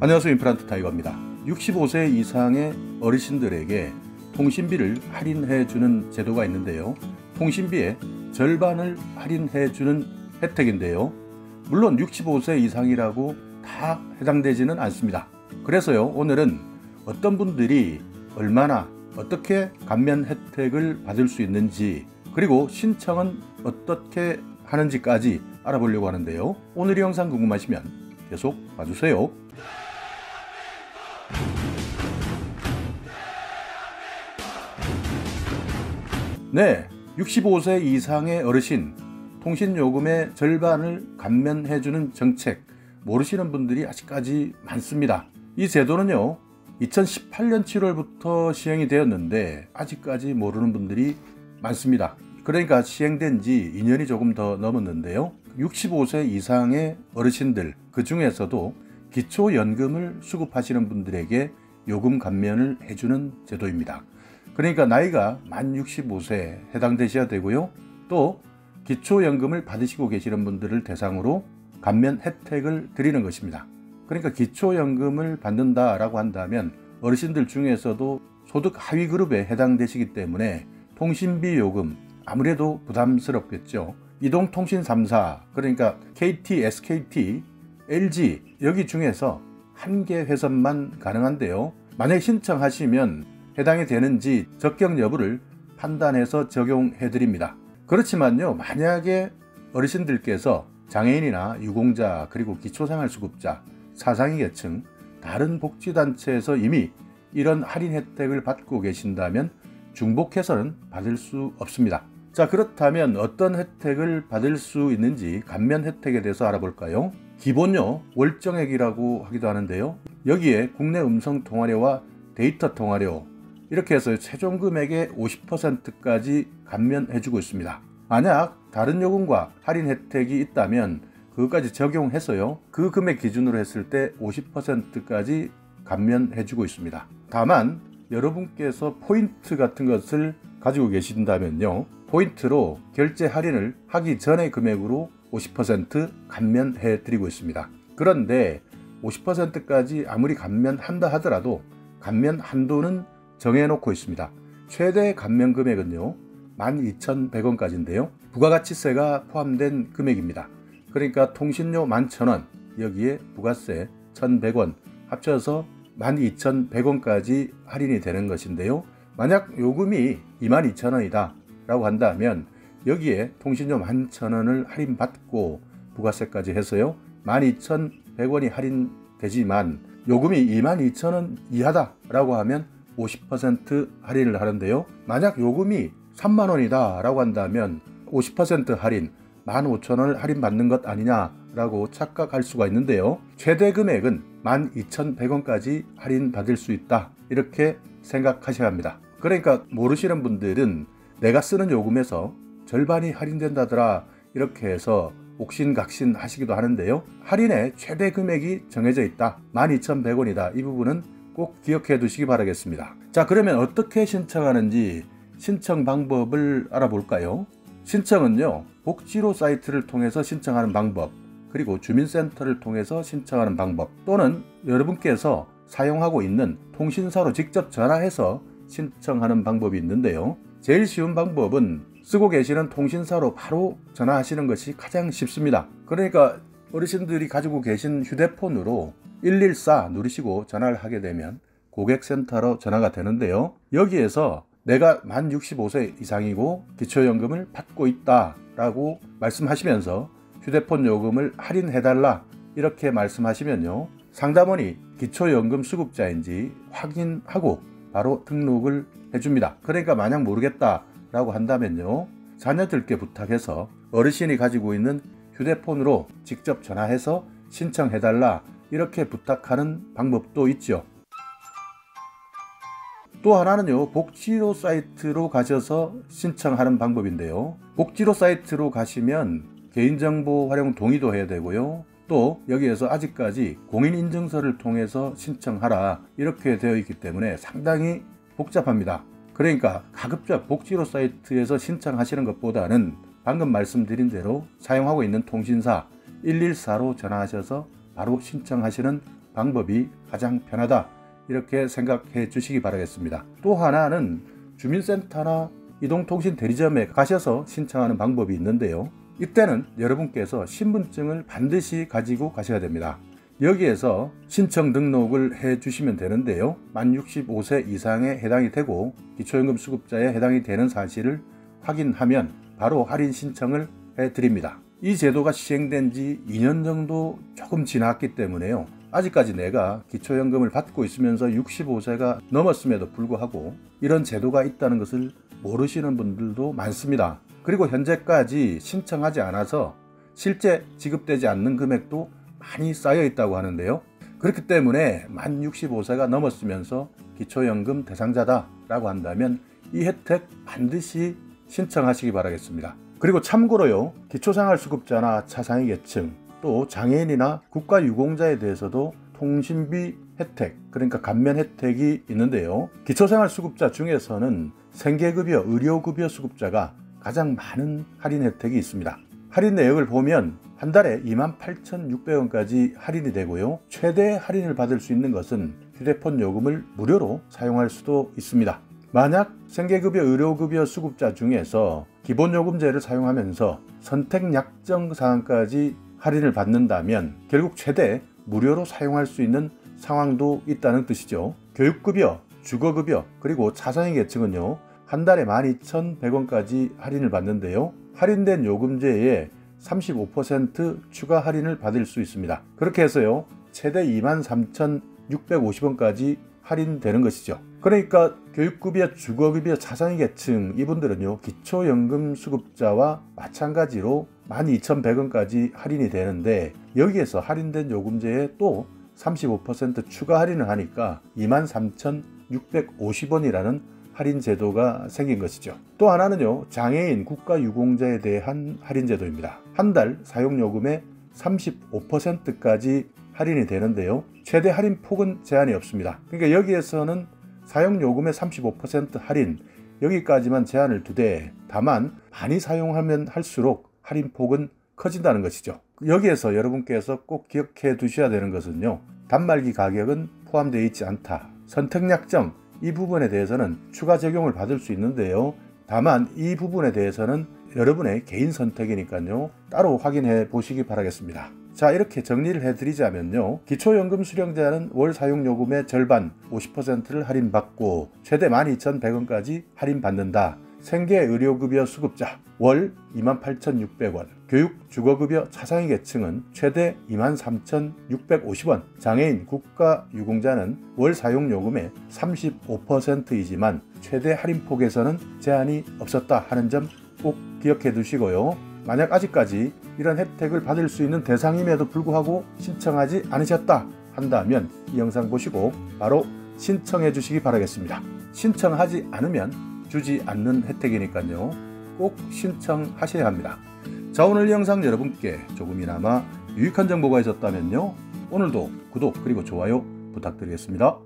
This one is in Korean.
안녕하세요. 임플란트 타이거입니다. 65세 이상의 어르신들에게 통신비를 할인해주는 제도가 있는데요. 통신비의 절반을 할인해주는 혜택인데요. 물론 65세 이상이라고 다 해당되지는 않습니다. 그래서요, 오늘은 어떤 분들이 얼마나 어떻게 감면 혜택을 받을 수 있는지, 그리고 신청은 어떻게 하는지까지 알아보려고 하는데요. 오늘 이 영상 궁금하시면 계속 봐주세요. 네, 65세 이상의 어르신 통신요금의 절반을 감면해주는 정책 모르시는 분들이 아직까지 많습니다. 이 제도는요, 2018년 7월부터 시행이 되었는데 아직까지 모르는 분들이 많습니다. 그러니까 시행된 지 2년이 조금 더 넘었는데요. 65세 이상의 어르신들, 그 중에서도 기초연금을 수급하시는 분들에게 요금 감면을 해주는 제도입니다. 그러니까 나이가 만 65세 해당되셔야 되고요. 또 기초연금을 받으시고 계시는 분들을 대상으로 감면 혜택을 드리는 것입니다. 그러니까 기초연금을 받는다라고 한다면 어르신들 중에서도 소득 하위 그룹에 해당되시기 때문에 통신비 요금 아무래도 부담스럽겠죠. 이동통신 3사, 그러니까 KT, SKT, LG 여기 중에서 한 개 회선만 가능한데요. 만약 신청하시면 해당이 되는지 적격 여부를 판단해서 적용해 드립니다. 그렇지만요, 만약에 어르신들께서 장애인이나 유공자, 그리고 기초생활수급자, 사상위 계층, 다른 복지단체에서 이미 이런 할인 혜택을 받고 계신다면 중복해서는 받을 수 없습니다. 자, 그렇다면 어떤 혜택을 받을 수 있는지 감면 혜택에 대해서 알아볼까요? 기본료 월정액이라고 하기도 하는데요. 여기에 국내 음성 통화료와 데이터 통화료 이렇게 해서 최종 금액의 50%까지 감면해주고 있습니다. 만약 다른 요금과 할인 혜택이 있다면 그것까지 적용해서요, 그 금액 기준으로 했을 때 50%까지 감면해주고 있습니다. 다만 여러분께서 포인트 같은 것을 가지고 계신다면요, 포인트로 결제 할인을 하기 전의 금액으로 50% 감면해 드리고 있습니다. 그런데 50%까지 아무리 감면한다 하더라도 감면 한도는 정해놓고 있습니다. 최대 감면 금액은요 12,100원까지인데요 부가가치세가 포함된 금액입니다. 그러니까 통신료 11,000원, 여기에 부가세 1,100원 합쳐서 12,100원까지 할인이 되는 것인데요. 만약 요금이 22,000원이다 라고 한다면 여기에 통신료 11,000원을 할인받고 부가세까지 해서요 12,100원이 할인되지만 요금이 22,000원 이하다 라고 하면 50% 할인을 하는데요. 만약 요금이 30,000원이다 라고 한다면 50% 할인 15,000원을 할인받는 것 아니냐 라고 착각할 수가 있는데요. 최대 금액은 12,100원까지 할인받을 수 있다, 이렇게 생각하셔야 합니다. 그러니까 모르시는 분들은 내가 쓰는 요금에서 절반이 할인된다더라 이렇게 해서 옥신각신 하시기도 하는데요. 할인의 최대 금액이 정해져 있다, 12,100원이다, 이 부분은 꼭 기억해 두시기 바라겠습니다. 자, 그러면 어떻게 신청하는지 신청 방법을 알아볼까요? 신청은요, 복지로 사이트를 통해서 신청하는 방법, 그리고 주민센터를 통해서 신청하는 방법, 또는 여러분께서 사용하고 있는 통신사로 직접 전화해서 신청하는 방법이 있는데요. 제일 쉬운 방법은 쓰고 계시는 통신사로 바로 전화하시는 것이 가장 쉽습니다. 그러니까 어르신들이 가지고 계신 휴대폰으로 114 누르시고 전화를 하게 되면 고객센터로 전화가 되는데요. 여기에서 내가 만 65세 이상이고 기초연금을 받고 있다 라고 말씀하시면서 휴대폰 요금을 할인해달라 이렇게 말씀하시면요, 상담원이 기초연금 수급자인지 확인하고 바로 등록을 해줍니다. 그러니까 만약 모르겠다 라고 한다면요, 자녀들께 부탁해서 어르신이 가지고 있는 휴대폰으로 직접 전화해서 신청해달라 이렇게 부탁하는 방법도 있죠. 또 하나는요, 복지로 사이트로 가셔서 신청하는 방법인데요. 복지로 사이트로 가시면 개인정보 활용 동의도 해야 되고요, 또 여기에서 아직까지 공인인증서를 통해서 신청하라 이렇게 되어 있기 때문에 상당히 복잡합니다. 그러니까 가급적 복지로 사이트에서 신청하시는 것보다는 방금 말씀드린 대로 사용하고 있는 통신사 114로 전화하셔서 바로 신청하시는 방법이 가장 편하다, 이렇게 생각해 주시기 바라겠습니다. 또 하나는 주민센터나 이동통신 대리점에 가셔서 신청하는 방법이 있는데요. 이때는 여러분께서 신분증을 반드시 가지고 가셔야 됩니다. 여기에서 신청 등록을 해 주시면 되는데요. 만 65세 이상에 해당이 되고 기초연금 수급자에 해당이 되는 사실을 확인하면 바로 할인 신청을 해 드립니다. 이 제도가 시행된 지 2년 정도 조금 지났기 때문에요. 아직까지 내가 기초연금을 받고 있으면서 65세가 넘었음에도 불구하고 이런 제도가 있다는 것을 모르시는 분들도 많습니다. 그리고 현재까지 신청하지 않아서 실제 지급되지 않는 금액도 많이 쌓여 있다고 하는데요. 그렇기 때문에 만 65세가 넘었으면서 기초연금 대상자다라고 한다면 이 혜택 반드시 신청하시기 바라겠습니다. 그리고 참고로요, 기초생활수급자나 차상위계층, 또 장애인이나 국가유공자에 대해서도 통신비 혜택, 그러니까 감면 혜택이 있는데요. 기초생활수급자 중에서는 생계급여, 의료급여 수급자가 가장 많은 할인 혜택이 있습니다. 할인 내역을 보면 한 달에 28,600원까지 할인이 되고요. 최대 할인을 받을 수 있는 것은 휴대폰 요금을 무료로 사용할 수도 있습니다. 만약 생계급여, 의료급여 수급자 중에서 기본요금제를 사용하면서 선택약정 사항까지 할인을 받는다면 결국 최대 무료로 사용할 수 있는 상황도 있다는 뜻이죠. 교육급여, 주거급여, 그리고 차상위 계층은요, 한 달에 12,100원까지 할인을 받는데요. 할인된 요금제에 35% 추가 할인을 받을 수 있습니다. 그렇게 해서요, 최대 23,650원까지 할인되는 것이죠. 그러니까 교육급여, 주거급여, 차상위 계층 이분들은요, 기초연금 수급자와 마찬가지로 12,100원까지 할인이 되는데 여기에서 할인된 요금제에 또 35% 추가 할인을 하니까 23,650원이라는 할인 제도가 생긴 것이죠. 또 하나는요, 장애인 국가유공자에 대한 할인 제도입니다. 한 달 사용요금의 35%까지 할인이 되는데요. 최대 할인 폭은 제한이 없습니다. 그러니까 여기에서는 사용요금의 35% 할인, 여기까지만 제한을 두되 다만 많이 사용하면 할수록 할인 폭은 커진다는 것이죠. 여기에서 여러분께서 꼭 기억해 두셔야 되는 것은요, 단말기 가격은 포함되어 있지 않다. 선택약정, 이 부분에 대해서는 추가 적용을 받을 수 있는데요. 다만 이 부분에 대해서는 여러분의 개인 선택이니까요, 따로 확인해 보시기 바라겠습니다. 자, 이렇게 정리를 해드리자면요, 기초연금 수령자는 월 사용요금의 절반 50%를 할인받고 최대 12,100원까지 할인받는다. 생계의료급여 수급자 월 28,600원, 교육, 주거급여, 차상위 계층은 최대 23,650원, 장애인, 국가유공자는 월 사용요금의 35%이지만 최대 할인폭에서는 제한이 없었다 하는 점 꼭 기억해 두시고요. 만약 아직까지 이런 혜택을 받을 수 있는 대상임에도 불구하고 신청하지 않으셨다 한다면 이 영상 보시고 바로 신청해 주시기 바라겠습니다. 신청하지 않으면 주지 않는 혜택이니까요, 꼭 신청하셔야 합니다. 자, 오늘 영상 여러분께 조금이나마 유익한 정보가 있었다면요, 오늘도 구독 그리고 좋아요 부탁드리겠습니다.